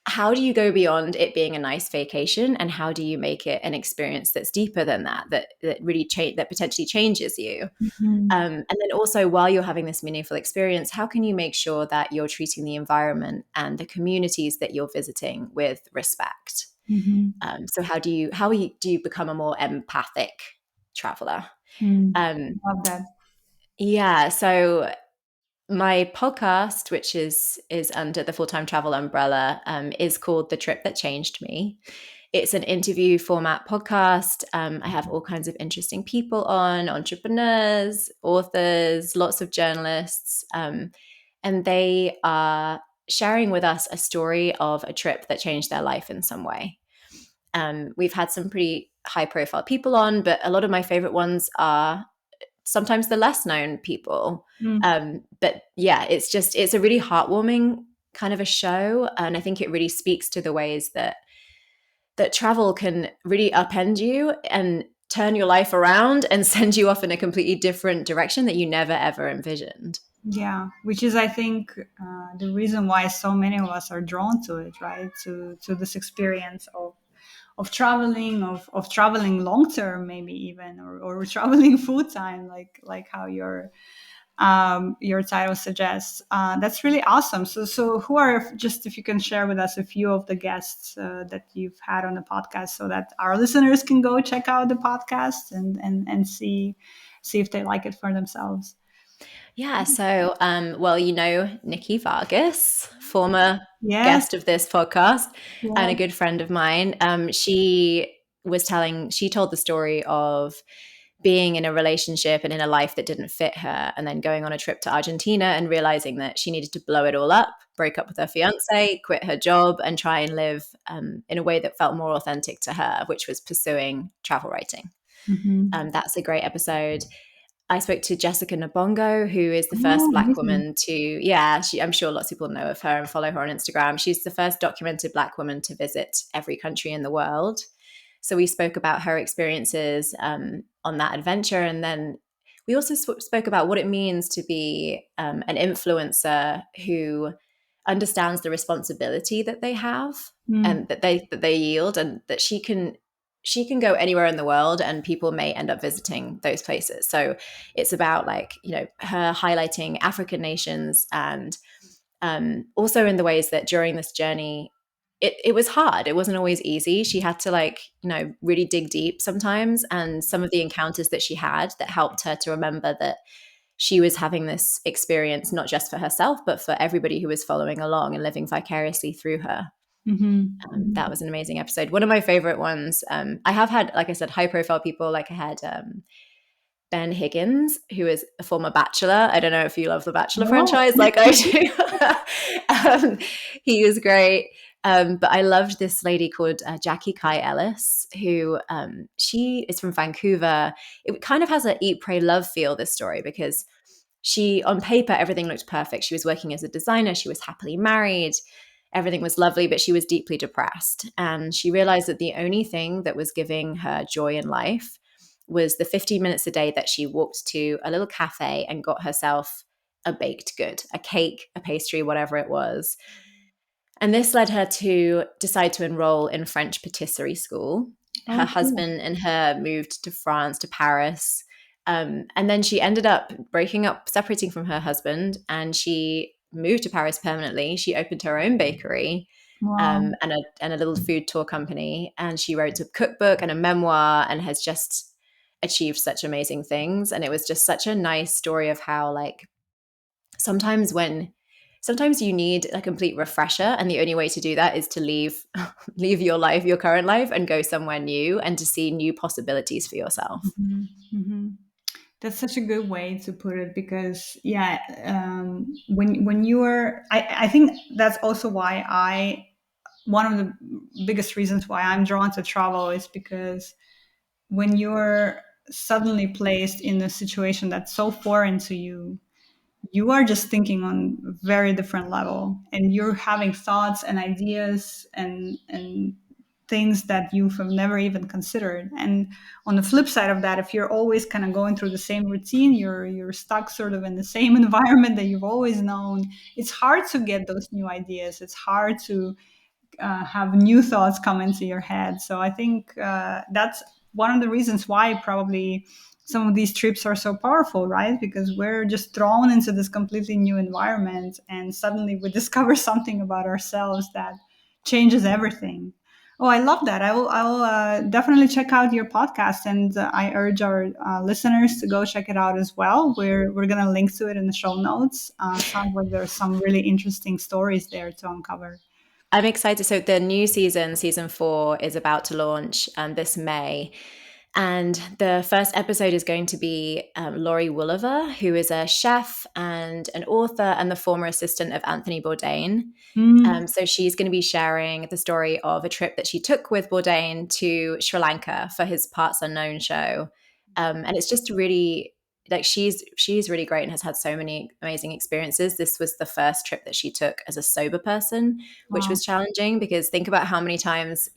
how do you go beyond it being a nice vacation, and how do you make it an experience that's deeper than that really that potentially changes you? Mm-hmm. And then also, while you're having this meaningful experience, how can you make sure that you're treating the environment and the communities that you're visiting with respect? Mm-hmm. So how do you become a more empathic traveler? Mm. Um, Love that. yeah. So my podcast, which is under the Full Time Travel umbrella, is called The Trip That Changed Me. It's an interview format podcast. I have all kinds of interesting people on, entrepreneurs, authors, lots of journalists, and they are sharing with us a story of a trip that changed their life in some way. We've had some pretty high profile people on, but a lot of my favorite ones are sometimes the less known people. But yeah, it's a really heartwarming kind of a show. And I think it really speaks to the ways that travel can really upend you and turn your life around and send you off in a completely different direction that you never ever envisioned. Yeah, which is, I think, the reason why so many of us are drawn to it, right? To this experience of traveling, of traveling long term, maybe even, or traveling full time, like how your title suggests. That's really awesome. So who are, just if you can share with us a few of the guests that you've had on the podcast, so that our listeners can go check out the podcast and see if they like it for themselves. Yeah. So, well, Nikki Vargas, former Yes. guest of this podcast and a Yes. good friend of mine. She told the story of being in a relationship and in a life that didn't fit her, and then going on a trip to Argentina and realizing that she needed to blow it all up, break up with her fiance, quit her job, and try and live in a way that felt more authentic to her, which was pursuing travel writing. Mm-hmm. That's a great episode. I spoke to Jessica Nabongo, who is the first Oh, Black amazing. woman I'm sure lots of people know of her and follow her on Instagram. She's the first documented Black woman to visit every country in the world. So we spoke about her experiences on that adventure. And then we also spoke about what it means to be an influencer who understands the responsibility that they have Mm. and that they yield, and that she can go anywhere in the world and people may end up visiting those places. So it's about, like, her highlighting African nations, and also in the ways that during this journey it was hard. It wasn't always easy. She had to, like, really dig deep sometimes, and some of the encounters that she had that helped her to remember that she was having this experience not just for herself but for everybody who was following along and living vicariously through her. That Mm-hmm. was an amazing episode. One of my favorite ones. I have had, like I said, high profile people. Like I had Ben Higgins, who is a former Bachelor. I don't know if you love the Bachelor Oh. franchise like I do. He was great. But I loved this lady called Jackie Kai Ellis, who she is from Vancouver. It kind of has a Eat, Pray, Love feel, this story, because she, on paper, everything looked perfect. She was working as a designer. She was happily married. Everything was lovely, but she was deeply depressed. And she realized that the only thing that was giving her joy in life was the 15 minutes a day that she walked to a little cafe and got herself a baked good, a cake, a pastry, whatever it was. And this led her to decide to enroll in French patisserie school. Her Oh, cool. husband and her moved to France, to Paris. And then she ended up breaking up, separating from her husband, and she moved to Paris permanently. She opened her own bakery, Wow. and a little food tour company. And she wrote a cookbook and a memoir, and has just achieved such amazing things. And it was just such a nice story of how, like, sometimes when sometimes you need a complete refresher, and the only way to do that is to leave leave your life, your current life, and go somewhere new, and to see new possibilities for yourself. Hmm. Hmm. That's such a good way to put it, because yeah, when you are, I think that's also why I one of the biggest reasons why I'm drawn to travel is because when you're suddenly placed in a situation that's so foreign to you, you are just thinking on a very different level, and you're having thoughts and ideas and things that you have never even considered. And on the flip side of that, if you're always kind of going through the same routine, you're stuck sort of in the same environment that you've always known, it's hard to get those new ideas. It's hard to have new thoughts come into your head. So I think that's one of the reasons why probably some of these trips are so powerful, right? Because we're just thrown into this completely new environment, and suddenly we discover something about ourselves that changes everything. Oh, I love that. I will definitely check out your podcast, and I urge our listeners to go check it out as well. We're gonna link to it in the show notes. Sounds like there's some really interesting stories there to uncover. I'm excited. So the new season, season 4, is about to launch this May. And the first episode is going to be Laurie Woolever, who is a chef and an author and the former assistant of Anthony Bourdain. Mm. So she's going to be sharing the story of a trip that she took with Bourdain to Sri Lanka for his Parts Unknown show. And it's just really like she's really great and has had so many amazing experiences. This was the first trip that she took as a sober person, which Wow. was challenging because think about how many times,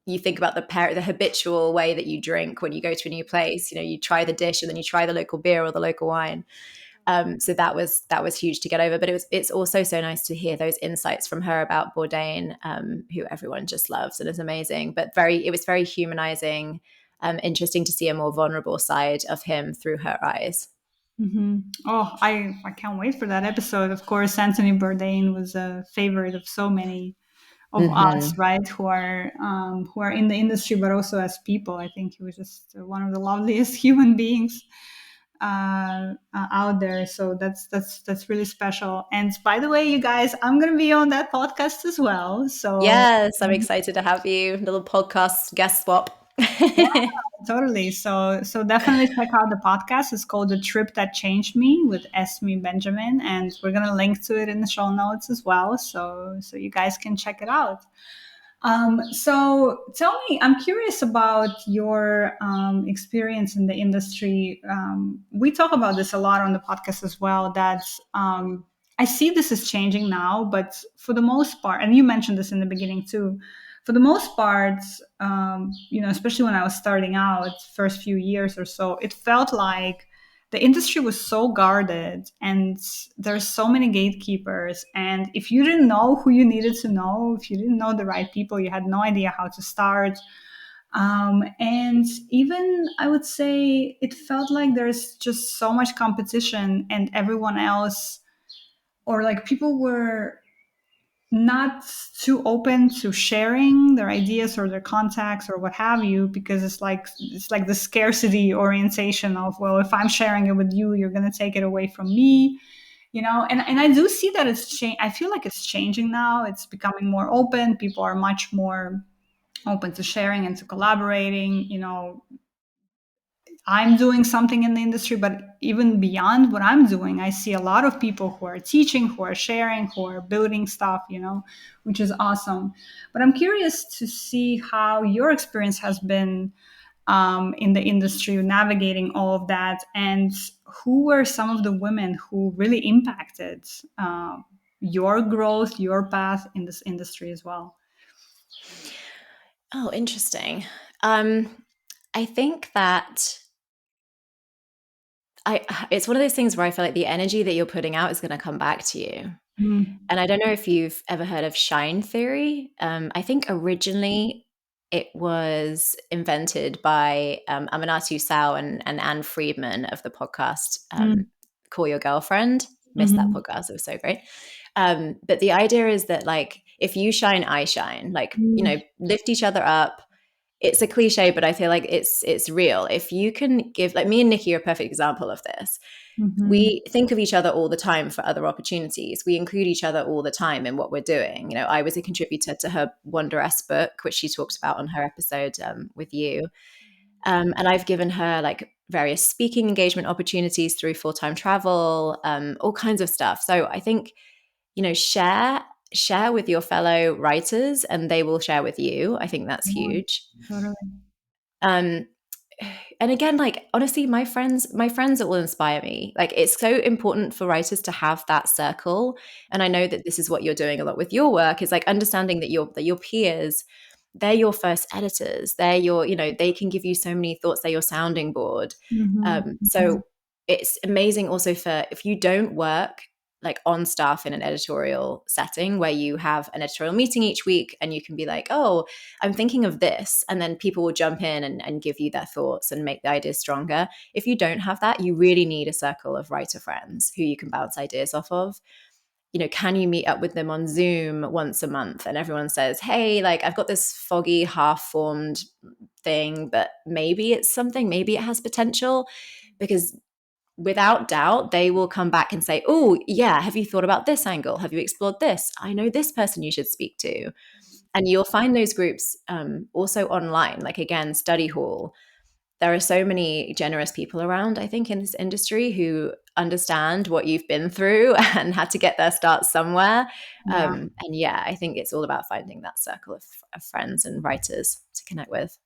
you think about the habitual way that you drink when you go to a new place. You try the dish and then you try the local beer or the local wine. So that was huge to get over. But it's also so nice to hear those insights from her about Bourdain, who everyone just loves and is amazing. But it was very humanizing, interesting to see a more vulnerable side of him through her eyes. Hmm. Oh, I can't wait for that episode. Of course, Anthony Bourdain was a favorite of so many of us, Hmm. right? Who are in the industry, but also as people. I think he was just one of the loveliest human beings out there. So that's really special. And by the way, you guys, I'm gonna be on that podcast as well. So Yes, I'm excited to have you. Little podcast guest swap. totally. So definitely check out the podcast. It's called The Trip That Changed Me with Esme Benjamin, and we're gonna link to it in the show notes as well. So you guys can check it out. So tell me, I'm curious about your experience in the industry. We talk about this a lot on the podcast as well. That I see this is changing now, but for the most part, and you mentioned this in the beginning too. For the most part, especially when I was starting out, first few years or so, it felt like the industry was so guarded and there's so many gatekeepers, and if you didn't know who you needed to know, if you didn't know the right people, you had no idea how to start. And even I would say it felt like there's just so much competition, and everyone else, or like people were not too open to sharing their ideas or their contacts or what have you, because it's like the scarcity orientation of, well, if I'm sharing it with you, you're going to take it away from me. And I do see that I feel like it's changing now. It's becoming more open. People are much more open to sharing and to collaborating. I'm doing something in the industry, but even beyond what I'm doing, I see a lot of people who are teaching, who are sharing, who are building stuff, which is awesome. But I'm curious to see how your experience has been in the industry, navigating all of that, and who were some of the women who really impacted your growth, your path in this industry as well. Oh, interesting. I think that it's one of those things where I feel like the energy that you're putting out is going to come back to you. Mm, And I don't know if you've ever heard of shine theory. I think originally it was invented by Aminatou Sow and Anne Friedman of the podcast mm, Call Your Girlfriend. Missed that mhm, podcast. It was so great. But the idea is that, like, if you shine, I shine. Like, mm, lift each other up. It's a cliche, but I feel like it's real. If you can give, like, me and Nikki are a perfect example of this. mhm, We think of each other all the time for other opportunities. We include each other all the time in what we're doing. I was a contributor to her Wanderess book, which she talked about on her episode with you. And I've given her like various speaking engagement opportunities through full-time travel, all kinds of stuff. So I think, share with your fellow writers and they will share with you. I think that's yeah, huge. totally. Um, and again, like, honestly, my friends will inspire me. Like, it's so important for writers to have that circle. And I know that this is what you're doing a lot with your work, is like understanding that your peers, they're your first editors. They're they can give you so many thoughts. They're your sounding board. Mhm, mhm, So it's amazing also for if you don't work like on staff in an editorial setting where you have an editorial meeting each week and you can be like, oh, I'm thinking of this. And then people will jump in and give you their thoughts and make the ideas stronger. If you don't have that, you really need a circle of writer friends who you can bounce ideas off of. Can you meet up with them on Zoom once a month? And everyone says, hey, like, I've got this foggy, half formed thing, but maybe it's something, maybe it has potential. Because without doubt, they will come back and say, oh, yeah, have you thought about this angle? Have you explored this? I know this person you should speak to. And you'll find those groups also online, like again, study hall. There are so many generous people around, I think, in this industry who understand what you've been through and had to get their start somewhere. Yeah. And yeah, I think it's all about finding that circle of friends and writers to connect with.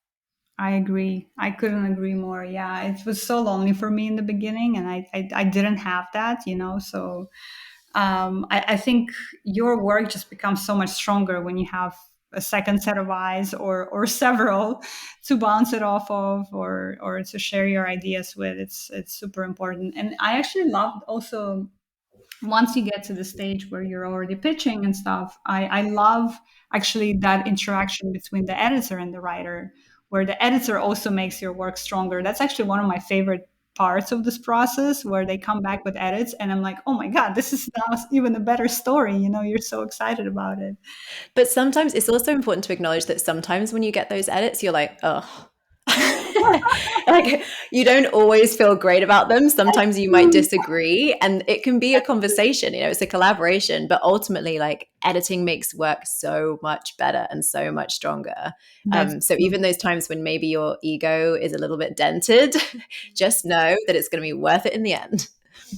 I agree. I couldn't agree more. Yeah, it was so lonely for me in the beginning, and I didn't have that, you know. So I think your work just becomes so much stronger when you have a second set of eyes or several to bounce it off of or to share your ideas with. It's super important. And I actually loved also once you get to the stage where you're already pitching and stuff, I love actually that interaction between the editor and the writer, where the editor also makes your work stronger. That's actually one of my favorite parts of this process, where they come back with edits and I'm like, oh my God, this is now even a better story. You know, you're so excited about it. But sometimes it's also important to acknowledge that sometimes when you get those edits, you're like, oh, like you don't always feel great about them. Sometimes you might disagree, and it can be a conversation, it's a collaboration, but ultimately like editing makes work so much better and so much stronger. That's So true. even those times when maybe your ego is a little bit dented, just know that it's going to be worth it in the end.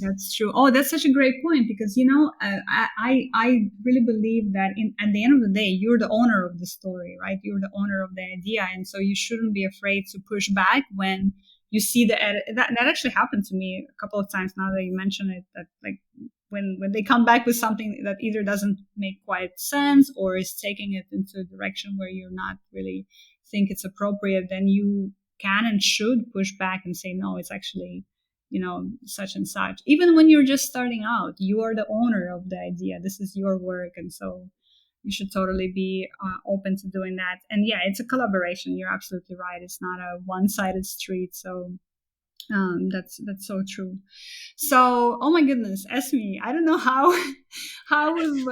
That's true. Oh, that's such a great point because you know I really believe that at the end of the day you're the owner of the story, right? You're the owner of the idea, and so you shouldn't be afraid to push back when you see the edit. That actually happened to me a couple of times. Now that you mention it, that like when they come back with something that either doesn't make quite sense or is taking it into a direction where you're not really think it's appropriate, then you can and should push back and say no, it's actually such and such. Even when you're just starting out, you are the owner of the idea. This is your work. And so you should totally be open to doing that. And yeah, it's a collaboration. You're absolutely right. It's not a one-sided street. So that's so true. So, oh my goodness, Esme, I don't know how how we've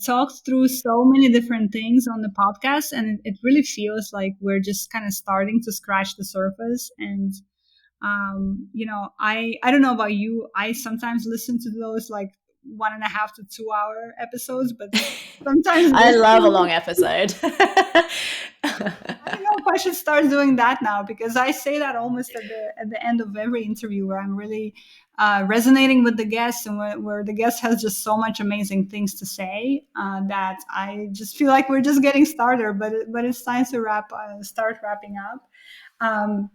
talked through so many different things on the podcast, and it really feels like we're just kind of starting to scratch the surface. And I don't know about you, I sometimes listen to those like 1.5 to 2 hour episodes, but sometimes I there's love a too much. long episode. I don't know if I should start doing that now, because I say that almost at the end of every interview, where I'm really resonating with the guest, and where the guest has just so much amazing things to say, that I just feel like we're just getting started, but it's time to start wrapping up. Um,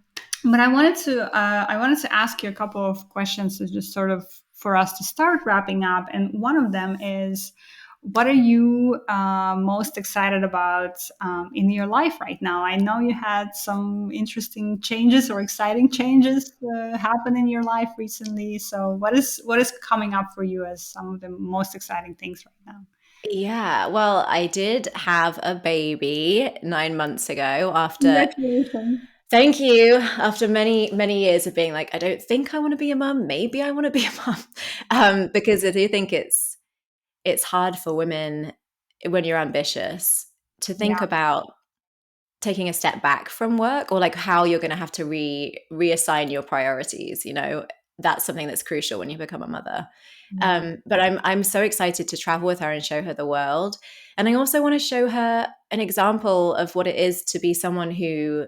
but I wanted to ask you a couple of questions to just sort of for us to start wrapping up. And one of them is, what are you most excited about in your life right now? I know you had some interesting changes or exciting changes happen in your life recently. So what is coming up for you as some of the most exciting things right now? Yeah, well, I did have a baby 9 months ago after, Congratulations. thank you, after many, many years of being like, I don't think I want to be a mum. Maybe I want to be a mum. Because I do think it's hard for women when you're ambitious to think Yeah. about taking a step back from work, or like how you're going to have to reassign your priorities. That's something that's crucial when you become a mother. Yeah. But I'm so excited to travel with her and show her the world, and I also want to show her an example of what it is to be someone who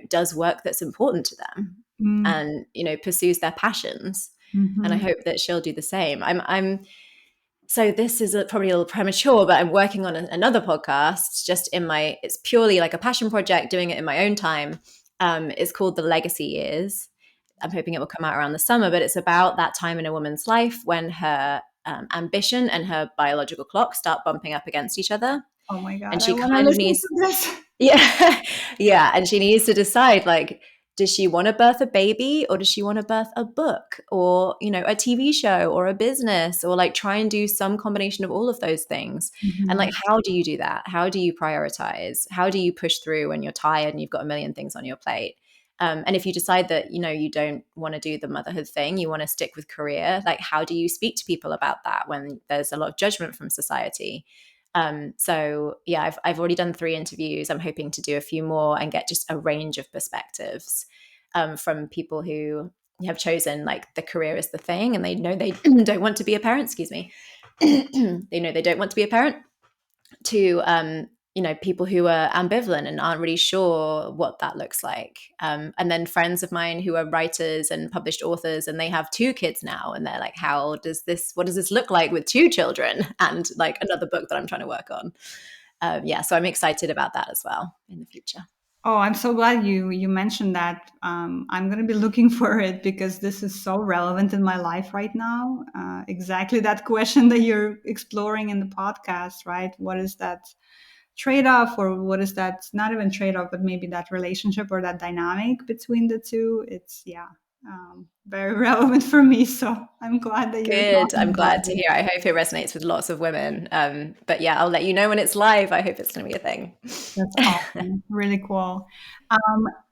does work that's important to them, Mm. and pursues their passions. And I Hmm. hope that she'll do the same. I'm so this is probably a little premature, but I'm working on another podcast just it's purely like a passion project, doing it in my own time. It's called The Legacy Years. I'm hoping it will come out around the summer, but it's about that time in a woman's life when her ambition and her biological clock start bumping up against each other. Oh my God, And I she want to kind of listen needs, to this. yeah, yeah. And she needs to decide, like, does she want to birth a baby, or does she want to birth a book, or, a TV show, or a business, or like try and do some combination of all of those things? And like, Mhm. how do you do that? How do you prioritize? How do you push through when you're tired and you've got a million things on your plate? And if you decide that, you don't want to do the motherhood thing, you want to stick with career, like, how do you speak to people about that when there's a lot of judgment from society? So yeah, I've already done 3 interviews. I'm hoping to do a few more and get just a range of perspectives from people who have chosen like the career is the thing, and they know they don't want to be a parent, excuse me, they know they don't want to be a parent, to people who are ambivalent and aren't really sure what that looks like, and then friends of mine who are writers and published authors, and they have 2 kids now, and they're like, what does this look like with 2 children and like another book that I'm trying to work on. So I'm excited about that as well in the future. Oh, I'm so glad you mentioned that. I'm going to be looking for it because this is so relevant in my life right now. Exactly that question that you're exploring in the podcast, right? What is that trade-off, or what is that, not even trade-off, but maybe that relationship or that dynamic between the two? It's, yeah, very relevant for me. So I'm glad that you're Good. talking I'm about glad to it. hear. I hope it resonates with lots of women. But yeah, I'll let you know when it's live. I hope it's going to be a thing. That's awesome. Really cool.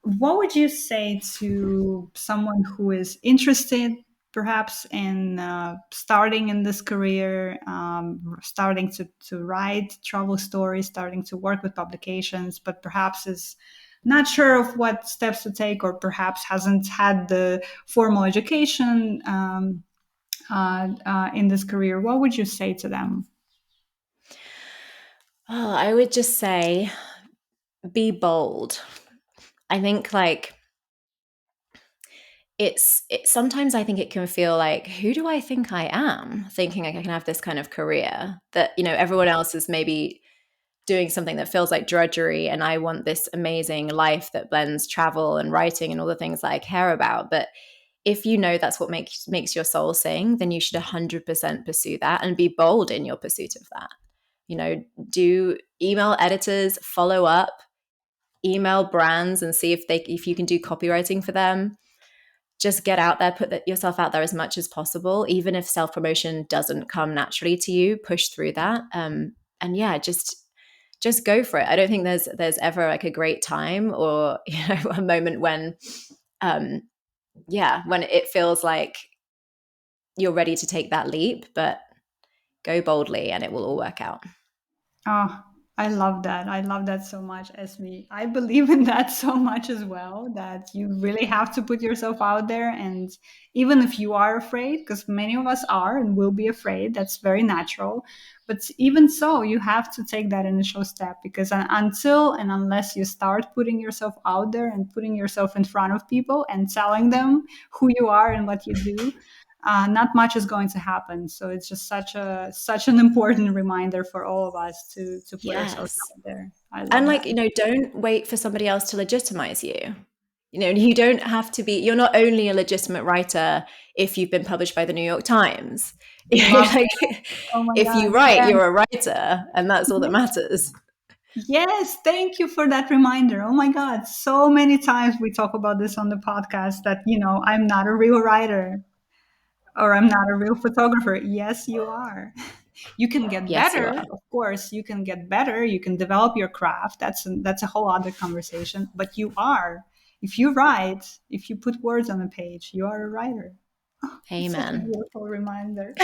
What would you say to someone who is interested, perhaps, in starting in this career, starting to write travel stories, starting to work with publications, but perhaps is not sure of what steps to take, or perhaps hasn't had the formal education in this career? What would you say to them? Oh, I would just say be bold. I think like sometimes I think it can feel like, who do I think I am, thinking I can have this kind of career that, everyone else is maybe doing something that feels like drudgery, and I want this amazing life that blends travel and writing and all the things that I care about. But if you know that's what makes your soul sing, then you should 100% pursue that and be bold in your pursuit of that. Do email editors, follow up, email brands, and see if you can do copywriting for them. Just get out there, yourself out there as much as possible. Even if self-promotion doesn't come naturally to you, push through that. And yeah, just go for it. I don't think there's ever like a great time or a moment when when it feels like you're ready to take that leap, but go boldly and it will all work out. Oh, I love that. I love that so much, Esme. I believe in that so much as well, that you really have to put yourself out there. And even if you are afraid, because many of us are and will be afraid, that's very natural. But even so, you have to take that initial step, because until and unless you start putting yourself out there and putting yourself in front of people and telling them who you are and what you do, not much is going to happen. So it's just such an important reminder for all of us to put ourselves Yes. out there. I And love like, that. don't wait for somebody else to legitimize you. You don't have to be, you're not only a legitimate writer if you've been published by the New York Times. Love Like, that. Oh my if God. you write, Yes. you're a writer, and that's all that matters. Yes, thank you for that reminder. Oh my God. So many times we talk about this on the podcast that, I'm not a real writer, or I'm not a real photographer. Yes, you are. You can get Yes, you better, are. of course. You can get better. You can develop your craft. That's a whole other conversation. But you are. If you write, if you put words on a page, you are a writer. Oh, it's such a Amen. beautiful reminder.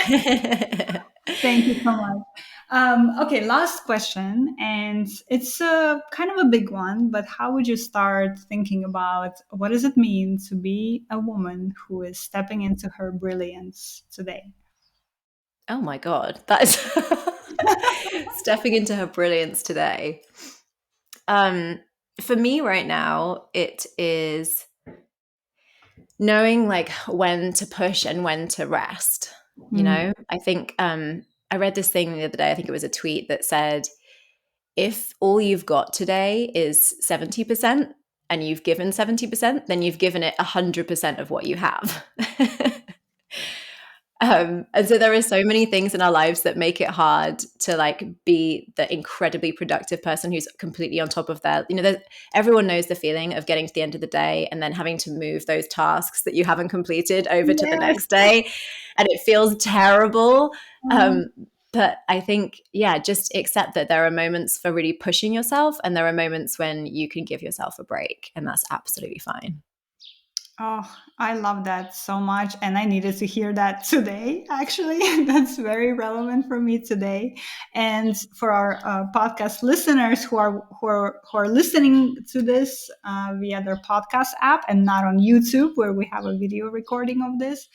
Thank you so much. Okay, last question, and it's a kind of a big one. But how would you start thinking about what does it mean to be a woman who is stepping into her brilliance today? Oh my God. That is stepping into her brilliance today. Um, for me right now, it is knowing like when to push and when to rest. Mm. I think I read this thing the other day, I think it was a tweet that said, if all you've got today is 70% and you've given 70%, then you've given it 100% of what you have. And so there are so many things in our lives that make it hard to like be the incredibly productive person who's completely on top of that. Everyone knows the feeling of getting to the end of the day and then having to move those tasks that you haven't completed over to the Yes. next day, and it feels terrible. Um, But I think, yeah, just accept that there are moments for really pushing yourself, and there are moments when you can give yourself a break, and that's absolutely fine. Oh, I love that so much. And I needed to hear that today, actually. That's very relevant for me today. And for our podcast listeners who are listening to this via their podcast app and not on YouTube, where we have a video recording of this,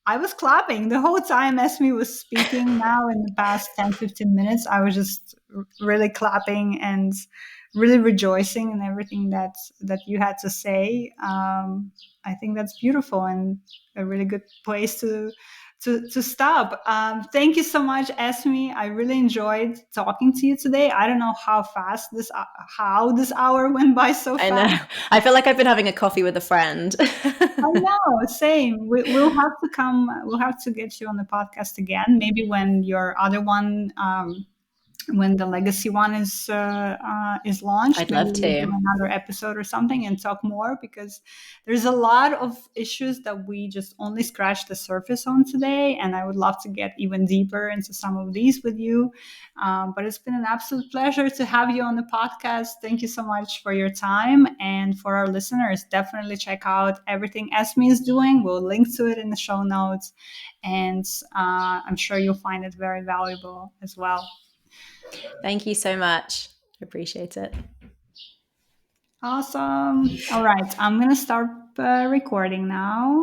I was clapping the whole time Esme was speaking. Now, in the past 10-15 minutes, I was just really clapping and really rejoicing in everything that you had to say. I think that's beautiful and a really good place to stop. Thank you so much, Esme. I really enjoyed talking to you today. I don't know how this hour went by so I know. fast. I feel like I've been having a coffee with a friend. I know, same. We'll have to come. We'll have to get you on the podcast again. Maybe when your other one, when the legacy one is launched, I'd maybe love we'll do to. another episode or something and talk more, because there's a lot of issues that we just only scratched the surface on today, and I would love to get even deeper into some of these with you. But it's been an absolute pleasure to have you on the podcast. Thank you so much for your time, and for our listeners, definitely check out everything Esme is doing. We'll link to it in the show notes, and I'm sure you'll find it very valuable as well. Thank you so much. Appreciate it. Awesome. All right. I'm going to start recording now.